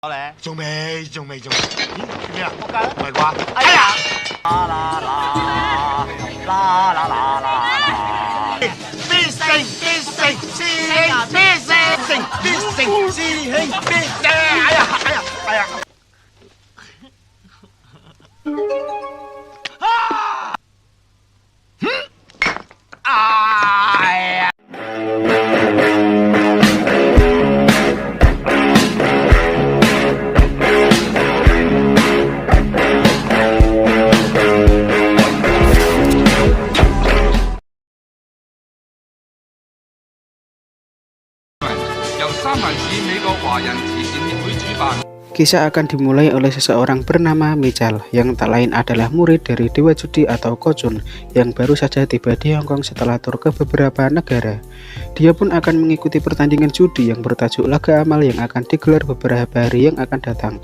好咧，仲未，咦？咩啊？仆街啦！唔係啩？哎呀！啦啦啦啦啦啦啦！必勝，師兄必勝，師兄必勝！哎呀！哎呀！由三藩市美國華人慈善協會主辦。Kisah akan dimulai oleh seseorang bernama Mitchell yang tak lain adalah murid dari dewa judi atau Ko-chun yang baru saja tiba di Hong Kong setelah tur ke beberapa negara. Dia pun akan mengikuti pertandingan judi yang bertajuk Laga Amal yang akan digelar beberapa hari yang akan datang.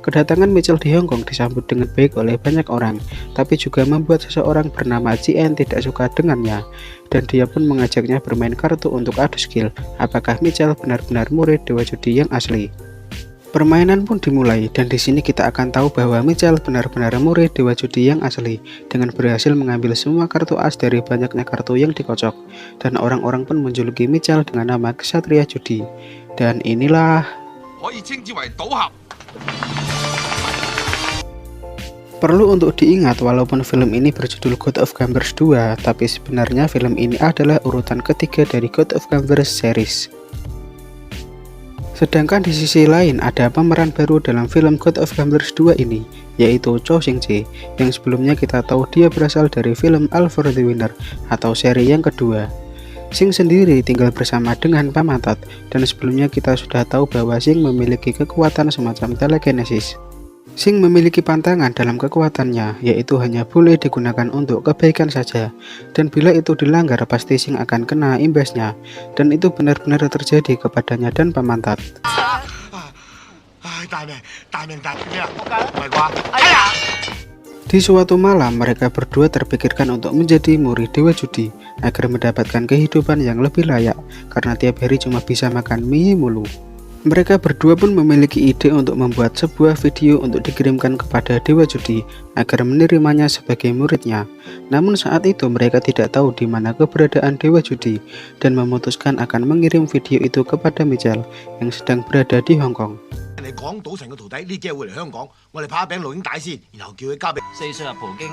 Kedatangan Mitchell di Hong Kong disambut dengan baik oleh banyak orang, tapi juga membuat seseorang bernama Cien tidak suka dengannya, dan dia pun mengajaknya bermain kartu untuk adu skill apakah Mitchell benar-benar murid dewa judi yang asli. Permainan pun dimulai, dan di sini kita akan tahu bahwa Mitchell benar-benar murid dewa judi yang asli dengan berhasil mengambil semua kartu as dari banyaknya kartu yang dikocok, dan orang-orang pun menjuluki Mitchell dengan nama Ksatria Judi. Dan inilah perlu untuk diingat, walaupun film ini berjudul God of Gambers 2, tapi sebenarnya film ini adalah urutan ketiga dari God of Gambers series. Sedangkan di sisi lain ada pemeran baru dalam film God of Gambers 2 ini, yaitu Cho Sing-jae, yang sebelumnya kita tahu dia berasal dari film All for the Winner atau seri yang kedua. Sing sendiri tinggal bersama dengan Pamatat, dan sebelumnya kita sudah tahu bahwa Sing memiliki kekuatan semacam telekinesis. Sing memiliki pantangan dalam kekuatannya, yaitu hanya boleh digunakan untuk kebaikan saja, dan bila itu dilanggar pasti Sing akan kena imbasnya, dan itu benar-benar terjadi kepadanya dan Pamatat. 大命咩啊？唔係啩？ 哎呀！ Di suatu malam, mereka berdua terpikirkan untuk menjadi murid dewa judi agar mendapatkan kehidupan yang lebih layak, karena tiap hari cuma bisa makan mie mulu. Mereka berdua pun memiliki ide untuk membuat sebuah video untuk dikirimkan kepada dewa judi agar menerimanya sebagai muridnya. Namun saat itu mereka tidak tahu di mana keberadaan dewa judi dan memutuskan akan mengirim video itu kepada Mitchell yang sedang berada di Hong Kong. 你講賭神嘅徒弟呢幾日會嚟香港，我哋拍一餅錄影帶先，然後叫佢交俾4歲入葡京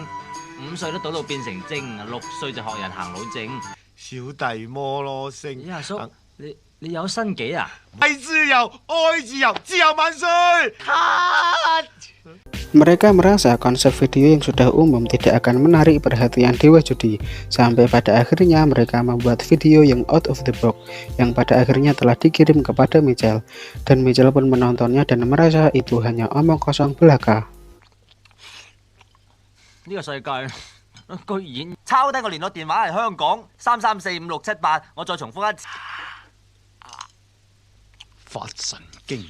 ，5歲都賭到變成精，6歲就學人行路證。小弟摩羅星。咦，阿叔，你有新幾啊？愛自由，愛自由，自由萬歲！ Mereka merasa konsep video yang sudah umum tidak akan menarik perhatian dewa judi, sampai pada akhirnya mereka membuat video yang out of the box yang pada akhirnya telah dikirim kepada Mitchell, dan Mitchell pun menontonnya dan merasa itu hanya omong kosong belaka. 呢個世界居然抄低個聯絡電話係香港3345678，我再重複一次。發神經。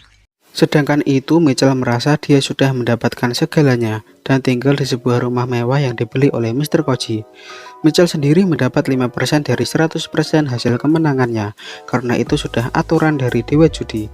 Sedangkan itu Mitchell merasa dia sudah mendapatkan segalanya dan tinggal di sebuah rumah mewah yang dibeli oleh Mr. Koji. Mitchell sendiri mendapat 5% dari 100% hasil kemenangannya, karena itu sudah aturan dari dewa judi.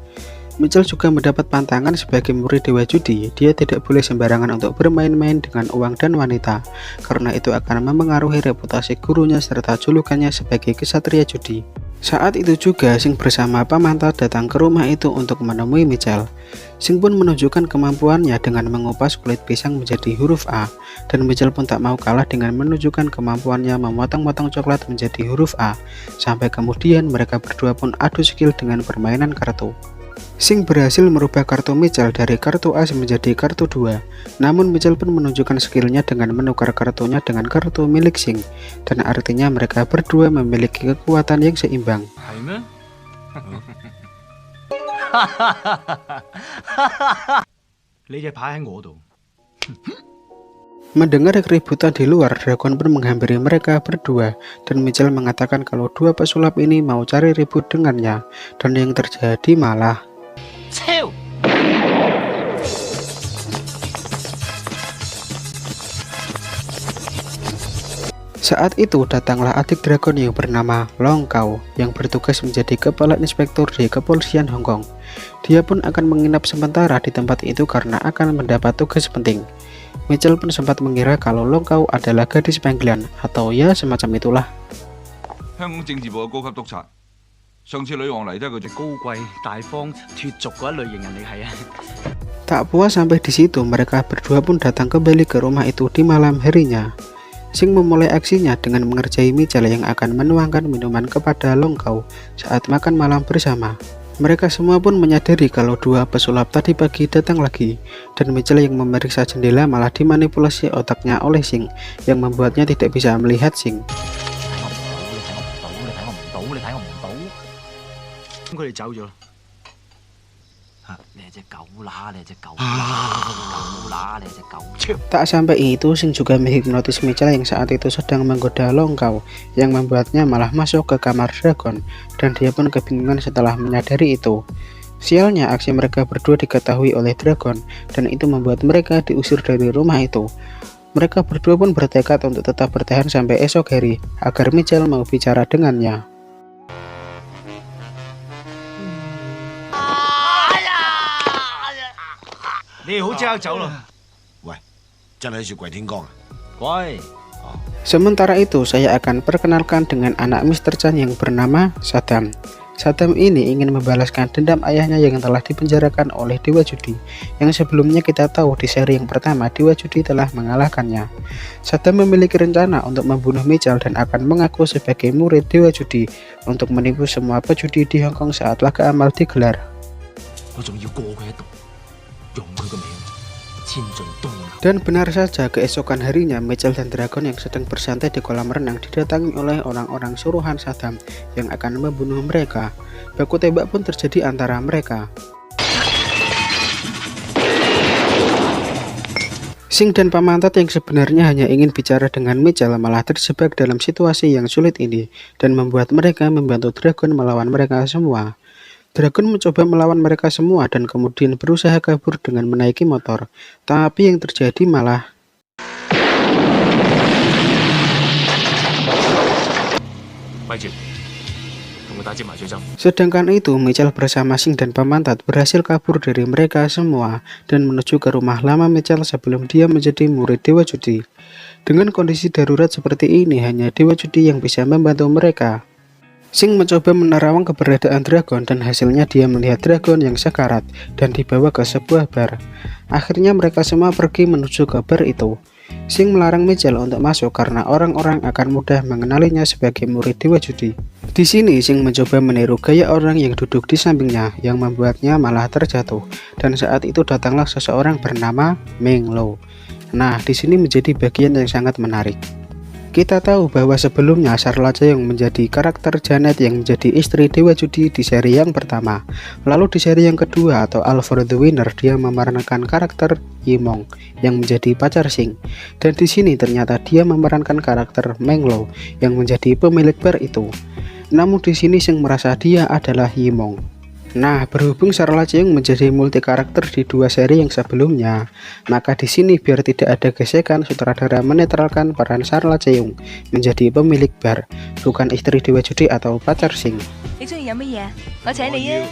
Mitchell juga mendapat pantangan sebagai murid dewa judi. Dia tidak boleh sembarangan untuk bermain-main dengan uang dan wanita, karena itu akan memengaruhi reputasi gurunya serta julukannya sebagai ksatria judi. Saat itu juga Sing bersama Pamatat datang ke rumah itu untuk menemui Mitchell. Sing pun menunjukkan kemampuannya dengan mengupas kulit pisang menjadi huruf A, dan Mitchell pun tak mau kalah dengan menunjukkan kemampuannya memotong-motong coklat menjadi huruf A. Sampai kemudian mereka berdua pun adu skill dengan permainan kartu. Sing berhasil merubah kartu Mitchell dari kartu as menjadi kartu 2. Namun Mitchell pun menunjukkan skillnya dengan menukar kartunya dengan kartu milik Sing, dan artinya mereka berdua memiliki kekuatan yang seimbang. Mendengar keributan di luar, Dragon pun menghampiri mereka berdua, dan Mitchell mengatakan kalau dua pesulap ini mau cari ribut dengannya, dan yang terjadi malah saat itu datanglah adik Dragon yang bernama Long Kau yang bertugas menjadi kepala inspektur di kepolisian Hong Kong. Dia pun akan menginap sementara di tempat itu karena akan mendapat tugas penting. Mitchell pun sempat mengira kalau Long Kau adalah gadis panggilan atau ya semacam itulah. 香港政治部嘅高級督察，上次女王嚟都係佢做。高貴大方脫俗嗰一類型人嚟係啊。 Tak puas sampai di situ, mereka berdua pun datang kembali ke rumah itu di malam harinya. Sing memulai aksinya dengan mengerjai Mitchell yang akan menuangkan minuman kepada Long Kau saat makan malam bersama. Mereka semua pun menyadari kalau dua pesulap tadi pagi datang lagi, dan Mitchell yang memeriksa jendela malah dimanipulasi otaknya oleh Sing yang membuatnya tidak bisa melihat Sing. 咁佢哋走咗啦。你係隻狗乸，你係隻狗乸，你係隻狗。 Tak sampai itu, Sing juga menghipnotis Mitchell yang saat itu sedang menggoda Long Kau, yang membuatnya malah masuk ke kamar Dragon, dan dia pun kebingungan setelah menyadari itu. Sialnya, aksi mereka berdua diketahui oleh Dragon, dan itu membuat mereka diusir dari rumah itu. Mereka berdua pun bertekad untuk tetap bertahan sampai esok hari, agar Mitchell mau bicara dengannya. 你好即刻走啦！喂，真係住鬼天光啊！ 喂， Sementara itu, saya akan perkenalkan dengan anak Mr. Chan yang bernama Saddam. Saddam ini ingin membalaskan dendam ayahnya yang telah dipenjarakan oleh Dewa Judi, yang sebelumnya kita tahu di seri yang pertama Dewa Judi telah mengalahkannya. Saddam memiliki rencana untuk membunuh Mitchell dan akan mengaku sebagai murid Dewa Judi untuk menipu semua pejudi di Hong Kong saat laga amal digelar. 我仲要過佢喺度，用佢個名千進東南。 Dan benar saja, keesokan harinya Mitchell dan Dragon yang sedang bersantai di kolam renang didatangi oleh orang-orang suruhan Saddam yang akan membunuh mereka. Baku tembak pun terjadi antara mereka. Sing dan Pamantat yang sebenarnya hanya ingin bicara dengan Mitchell malah terjebak dalam situasi yang sulit ini dan membuat mereka membantu Dragon melawan mereka semua. Dragon mencoba melawan mereka semua dan kemudian berusaha kabur dengan menaiki motor, tapi yang terjadi malah sedangkan itu Mitchell bersama Sing dan Pamantat berhasil kabur dari mereka semua dan menuju ke rumah lama Mitchell sebelum dia menjadi murid Dewa Judi. Dengan kondisi darurat seperti ini, hanya Dewa Judi yang bisa membantu mereka. Sing mencoba menerawang keberadaan Dragon dan hasilnya dia melihat Dragon yang sekarat dan dibawa ke sebuah bar. Akhirnya mereka semua pergi menuju ke bar itu. Sing melarang Mitchell untuk masuk karena orang-orang akan mudah mengenalinya sebagai murid Dewa Judi. Di sini Sing mencoba meniru gaya orang yang duduk di sampingnya yang membuatnya malah terjatuh, dan saat itu datanglah seseorang bernama Meng Lo. Nah, di sini menjadi bagian yang sangat menarik. Kita tahu bahwa sebelumnya Sarla Cheong menjadi karakter Janet yang menjadi istri Dewa Judi di seri yang pertama. Lalu di seri yang kedua atau All for the Winner dia memerankan karakter Yimong yang menjadi pacar Sing. Dan di sini ternyata dia memerankan karakter Meng Lo yang menjadi pemilik bar itu. Namun di sini Sing merasa dia adalah Yimong. Nah, berhubung Sarla Cheong menjadi multi karakter di dua seri yang sebelumnya, maka di sini biar tidak ada gesekan, sutradara menetralkan peran Sarla Cheong menjadi pemilik bar, bukan istri Dewa Judi atau pacar Sing. 你中意飲乜嘢？我請你啊！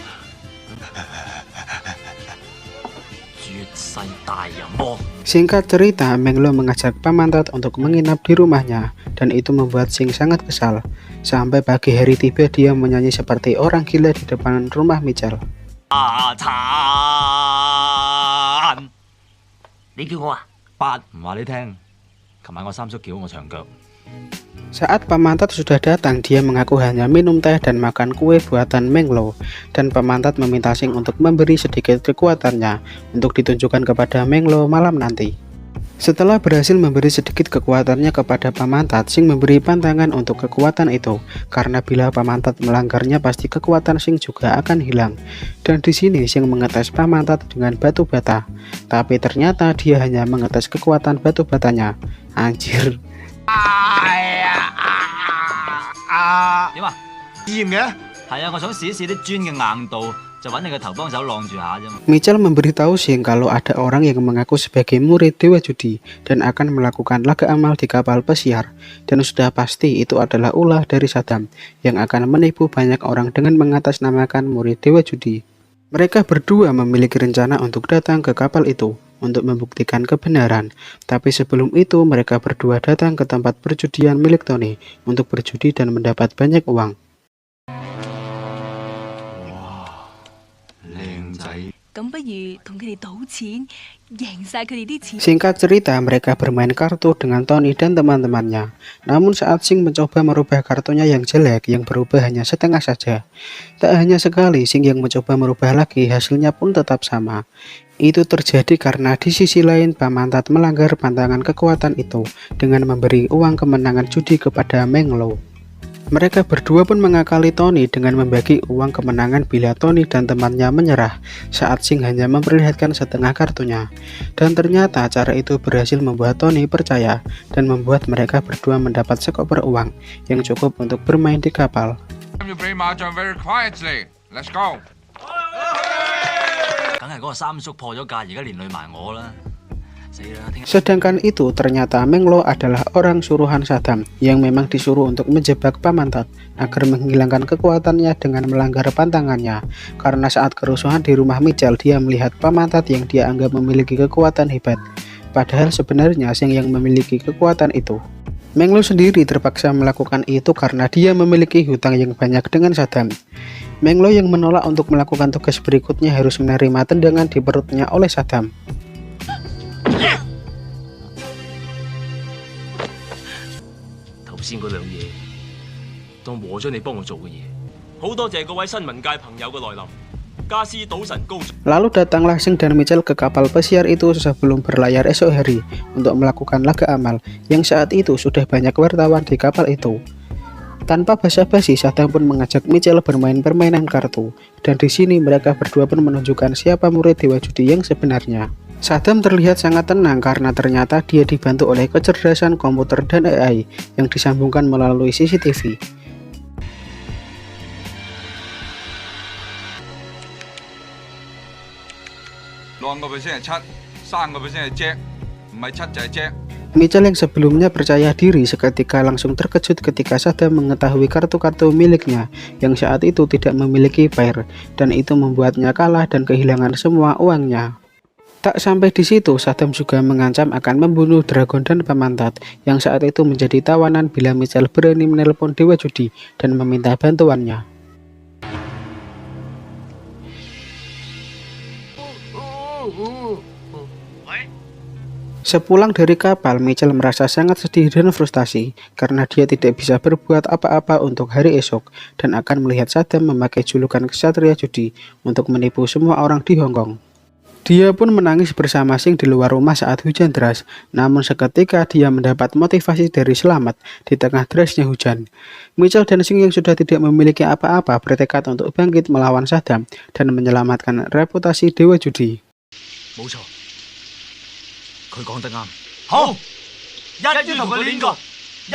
絕世大人魔。 Singkat cerita, Meng Lo mengajak Pamantat untuk menginap di rumahnya, dan itu membuat Sing sangat kesal. Sampai pagi hari tiba dia menyanyi seperti orang gila di depan rumah Mitchell. 啊殘！你叫我啊？八唔話你聽，琴晚我三叔叫我長腳。 Saat Pamantat sudah datang, dia mengaku hanya minum teh dan makan kue buatan Meng Lo, dan Pamantat meminta Sing untuk memberi sedikit kekuatannya untuk ditunjukkan kepada Meng Lo malam nanti. Setelah berhasil memberi sedikit kekuatannya kepada Pamantat, Sing memberi pantangan untuk kekuatan itu, karena bila Pamantat melanggarnya pasti kekuatan Sing juga akan hilang. Dan di sini Sing mengetes Pamantat dengan batu bata, tapi ternyata dia hanya mengetes kekuatan batu batanya. Anjir. 點啊？掂嘅，係啊，我想試一試啲磚嘅硬度，就揾你個頭幫手晾住下啫嘛。 Mitchell memberitahu Sing kalau ada orang yang mengaku sebagai murid Dewa Judi dan akan melakukan laga amal di kapal pesiar, dan sudah pasti itu adalah ulah dari Saddam yang akan menipu banyak orang dengan mengatasnamakan murid Dewa Judi. Mereka berdua memiliki rencana untuk datang ke kapal itu untuk membuktikan kebenaran. Tapi sebelum itu mereka berdua datang ke tempat perjudian milik Tony untuk berjudi dan mendapat banyak uang. 靚仔，咁不如同佢哋賭錢，贏晒佢哋啲錢。 Singkat cerita, mereka bermain kartu dengan Tony dan teman-temannya. Namun saat Sing mencoba merubah kartunya yang jelek, yang berubah hanya setengah saja. Tak hanya sekali, Sing yang mencoba merubah lagi, hasilnya pun tetap sama. Itu terjadi karena di sisi lain Pamantat melanggar pantangan kekuatan itu dengan memberi uang kemenangan judi kepada Menglo. Mereka berdua pun mengakali Tony dengan membagi uang kemenangan bila Tony dan temannya menyerah saat Sing hanya memperlihatkan setengah kartunya. Dan ternyata cara itu berhasil membuat Tony percaya dan membuat mereka berdua mendapat sekoper uang yang cukup untuk bermain di kapal. You play mahjong very quietly. Let's go. 梗係嗰個三叔破咗戒，而家連累埋我啦！死啦！聽日 Sedangkan itu ternyata Menglo adalah orang suruhan Saddam yang memang disuruh untuk menjebak Pamantat agar menghilangkan kekuatannya dengan melanggar pantangannya. Karena saat kerusuhan di rumah Mitchell, dia melihat Pamantat yang dia anggap memiliki kekuatan hebat. Padahal sebenarnya Sing yang memiliki kekuatan itu. Menglo sendiri terpaksa melakukan itu karena dia memiliki hutang yang banyak dengan Saddam. Menglo yang menolak untuk melakukan tugas berikutnya harus menerima tendangan di perutnya oleh Saddam. 頭先嗰兩嘢，當和咗你幫我做嘅嘢。好多謝各位新聞界朋友嘅來臨，加斯賭神高手。 Lalu datanglah Sing dan Mitchell ke kapal pesiar itu sebelum berlayar esok hari untuk melakukan laga amal yang saat itu sudah banyak wartawan di kapal itu. Tanpa basa-basi, Saddam pun mengajak Mitchell bermain permainan kartu, dan di sini mereka berdua pun menunjukkan siapa murid dewa judi yang sebenarnya. Saddam terlihat sangat tenang karena ternyata dia dibantu oleh kecerdasan komputer dan AI yang disambungkan melalui CCTV. 2% 係七，3% 係 Jack，唔係七就係 Jack。 Mitchell yang sebelumnya percaya diri seketika langsung terkejut ketika Saddam mengetahui kartu-kartu miliknya yang saat itu tidak memiliki pair, dan itu membuatnya kalah dan kehilangan semua uangnya. Tak sampai di situ, Saddam juga mengancam akan membunuh Dragon dan Pamantat yang saat itu menjadi tawanan bila Mitchell berani menelpon dewa judi dan meminta bantuannya. Sepulang dari kapal, Mitchell merasa sangat sedih dan frustasi karena dia tidak bisa berbuat apa-apa untuk hari esok dan akan melihat Saddam memakai julukan ksatria judi untuk menipu semua orang di Hong Kong. Dia pun menangis bersama Sing di luar rumah saat hujan deras, namun seketika dia mendapat motivasi dari selamat di tengah derasnya hujan. Mitchell dan Sing yang sudah tidak memiliki apa-apa bertekad untuk bangkit melawan Saddam dan menyelamatkan reputasi dewa judi. 冇錯，佢講得啱。好，一於同佢攣過，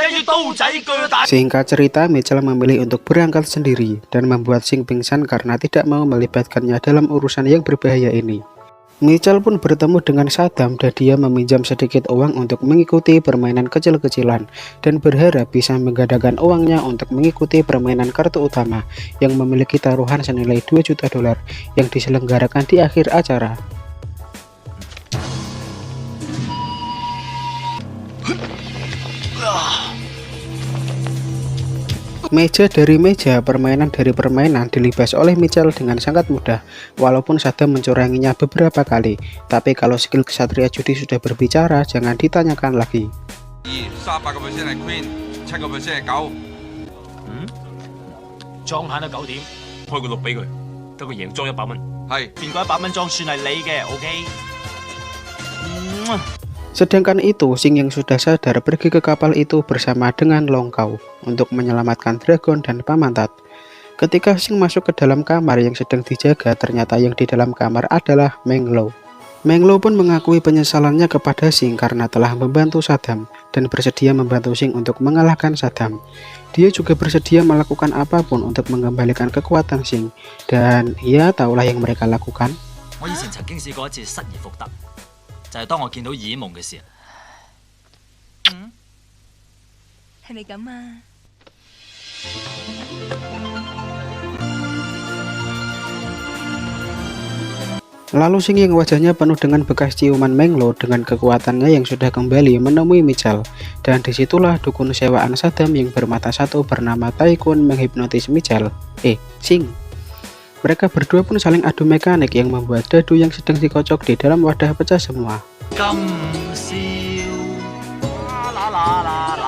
一於刀仔鋸大。 Singkat cerita, Mitchell memilih untuk berangkat sendiri dan membuat Sing pingsan karena tidak mau melibatkannya dalam urusan yang berbahaya ini. Mitchell pun bertemu dengan Saddam dan dia meminjam sedikit uang untuk mengikuti permainan kecil-kecilan dan berharap bisa menggandakan uangnya untuk mengikuti permainan kartu utama yang memiliki taruhan senilai $2 juta yang diselenggarakan di akhir acara. Meja dari meja, permainan dari permainan dilibas oleh Mitchell dengan sangat mudah, walaupun Saddam mencuranginya beberapa kali. Tapi kalau skill ksatria judi sudah berbicara, jangan ditanyakan lagi. 38% 係 Queen，7% 係九。裝慳得9點，開個6俾佢，得佢贏裝100蚊。係。變個100蚊裝算係你嘅 ，OK。 Sedangkan itu, Sing yang sudah sadar pergi ke kapal itu bersama dengan Long Kau untuk menyelamatkan Dragon dan Pamantat. Ketika Sing masuk ke dalam kamar yang sedang dijaga, ternyata yang di dalam kamar adalah Menglo. Menglo pun mengakui penyesalannya kepada Sing karena telah membantu Saddam dan bersedia membantu Sing untuk mengalahkan Saddam. Dia juga bersedia melakukan apapun untuk mengembalikan kekuatan Sing, dan ya tahulah yang mereka lakukan. 我以前曾經試過一次失而復得，就係當我見到耳夢嘅時候。係咪咁啊？ Lalu Sing yang wajahnya penuh dengan bekas ciuman Menglo dengan kekuatannya yang sudah kembali menemui Michal. Dan disitulah dukun sewaan Saddam yang bermata satu bernama Taekun menghipnotis Michal. Sing. Mereka berdua pun saling adu mekanik yang membuat dadu yang sedang dikocok di dalam wadah pecah semua. 今宵啦啦啦啦。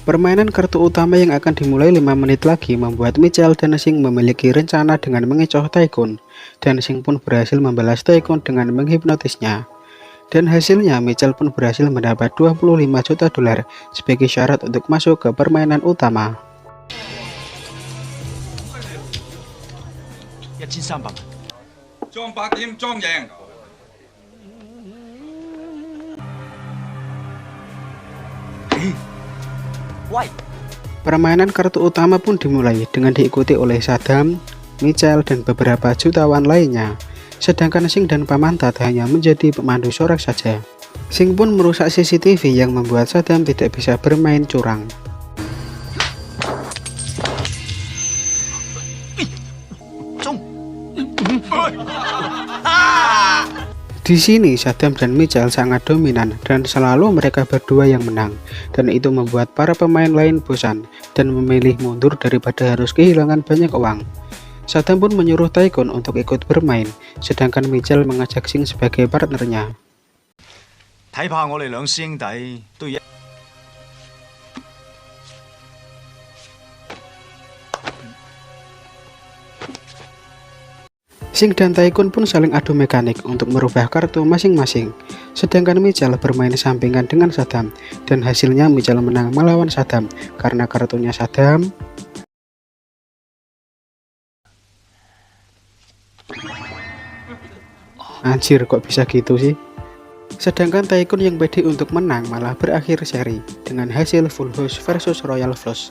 Permainan kartu utama yang akan dimulai 5 menit lagi membuat Michal dan Sing memiliki rencana dengan mengecoh Taekun, dan Sing pun berhasil membalas Taekun dengan menghipnotisnya. Dan hasilnya Michal pun berhasil mendapat 25 juta dolar sebagai syarat untuk masuk ke permainan utama. 1300萬。莊百點莊贏。 喂， Permainan kartu utama pun dimulai dengan diikuti oleh Saddam, Michal, dan beberapa jutawan lainnya. Sedangkan Sing dan Pamantat hanya menjadi pemandu sorak saja. Sing pun merusak CCTV yang membuat Saddam tidak bisa bermain curang. Di sini Saddam dan Michal sangat dominan dan selalu mereka berdua yang menang, dan itu membuat para pemain lain bosan dan memilih mundur daripada harus kehilangan banyak uang. Saddam pun menyuruh Taekun untuk ikut bermain, sedangkan Michal mengajak Sing sebagai partnernya. 睇怕我哋兩師兄弟都一。 Sing dan Taekun pun saling adu mekanik untuk merubah kartu masing-masing. Sedangkan Michal bermain sampingan dengan Saddam, dan hasilnya Michal menang melawan Saddam karena kartunya Saddam. Anjir, kok bisa gitu sih? Sedangkan Taekun yang pede untuk menang malah berakhir seri dengan hasil Full House versus Royal Flush.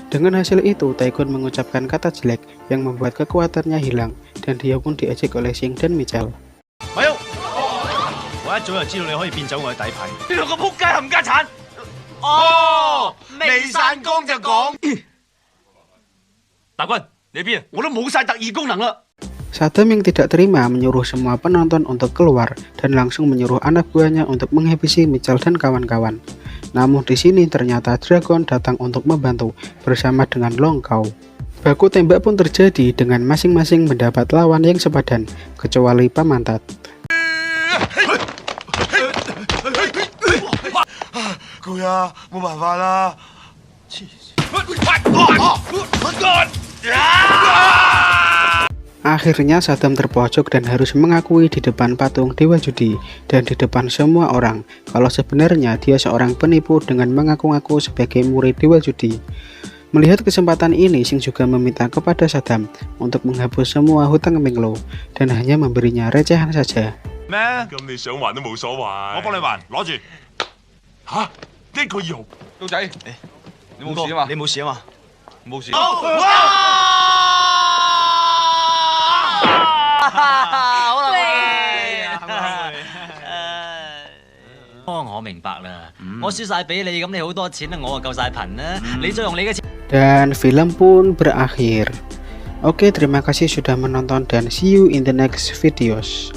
Dengan hasil itu, Taekun mengucapkan kata jelek yang membuat kekuatannya hilang, dan dia pun diejek oleh Sing dan Michal. 咪喐！我一早就知道你可以變走我嘅底牌。呢兩個仆街冚家產！哦，未散光就講，大軍，你邊啊？我都冇晒特異功能啦。 Saddam yang tidak terima menyuruh semua penonton untuk keluar dan langsung menyuruh anak buahnya untuk menghabisi Michal dan kawan-kawan. Namun di sini ternyata Dragon datang untuk membantu bersama dengan Long Cow. Baku tembak pun terjadi dengan masing-masing mendapat lawan yang sepadan, kecuali Pamantat. 攰啊，冇辦法啦。 Akhirnya Saddam terpojok dan harus mengakui di depan patung Dewa Judi dan di depan semua orang kalau sebenarnya dia seorang penipu dengan mengaku-ngaku sebagai murid Dewa Judi. Melihat kesempatan ini, Sing juga meminta kepada Saddam untuk menghapus semua hutang Menglo dan hanya memberinya recehan saja. 咩？咁你想還都冇所謂。我幫你還，攞住。吓，呢個要刀仔，你冇事啊嘛？你冇事啊嘛？冇事。好啦，我明白啦，我輸晒俾你，咁你好多錢啦，我就夠晒貧啦，你再用你嘅錢。 Dan film pun berakhir. Oke, terima kasih sudah menonton dan see you in the next videos.